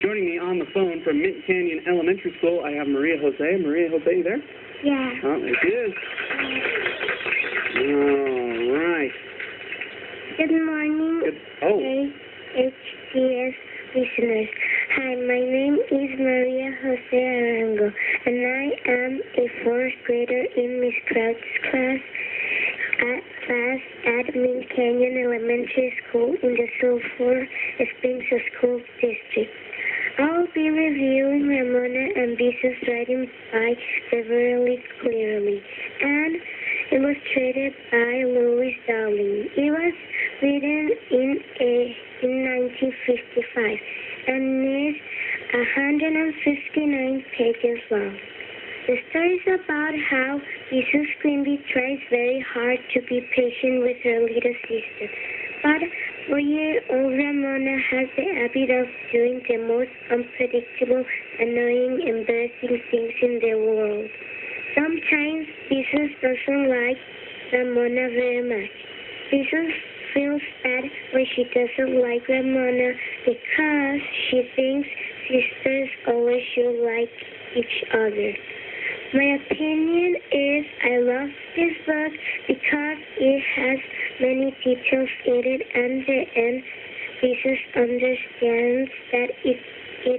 Joining me on the phone from Mint Canyon Elementary School, I have Maria Jose. Maria Jose, you there? Yeah. Oh, there she is. All right. Good morning, HDS listeners. Hi, my name is Maria Jose Arango, and I am a fourth grader in Miss Trout's class at Mint Canyon Elementary School in the Sulphur Springs School District. I'll be reviewing Ramona and Bissa's writing by Beverly Cleary and illustrated by Louis Dowling. It was written in 1955 and is 159 pages long. The story is about how Mrs. Quimby tries very hard to be patient with her little sister, but 4-year-old Ramona has the habit of doing the most unpredictable, annoying, embarrassing things in the world. Sometimes Mrs. doesn't like Ramona very much. Mrs. feels bad when she doesn't like Ramona because she thinks sisters always should like each other. My opinion is I love this book because it has many details in it, and the end, Mrs. understands that it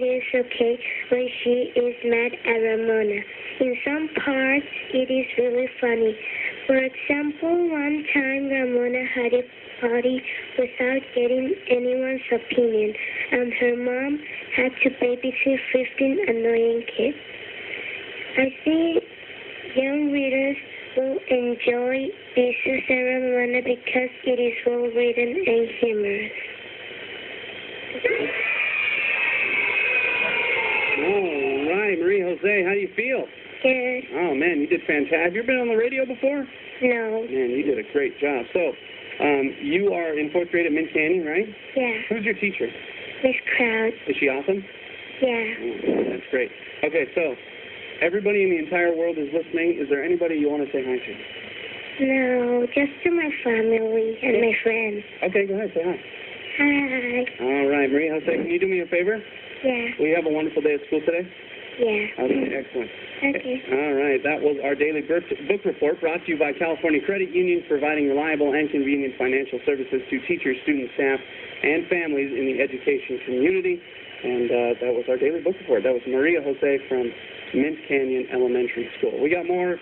is okay when she is mad at Ramona. In some parts, it is really funny. For example, one time Ramona had a party without getting anyone's opinion, and her mom had to babysit 15 annoying kids. I think young readers will enjoy Bissa's and Ramona because it is well written and humorous. All right, Maria Jose, how do you feel? Good. Oh, man, you did fantastic. Have you been on the radio before? No. Man, you did a great job. So, you are in 4th grade at Mint Canyon, right? Yeah. Who's your teacher? Miss Crowd. Is she awesome? Yeah. Oh, that's great. Okay, so everybody in the entire world is listening. Is there anybody you want to say hi to? No, just to my family and my friends. Okay, go ahead, say hi. Hi. All right, Maria Jose, can you do me a favor? Yeah. Will you have a wonderful day at school today? Yeah. Okay, excellent. Okay. All right, that was our daily book report brought to you by California Credit Union, providing reliable and convenient financial services to teachers, students, staff, and families in the education community. And that was our daily book report. That was Maria Jose from Mint Canyon Elementary School. We got more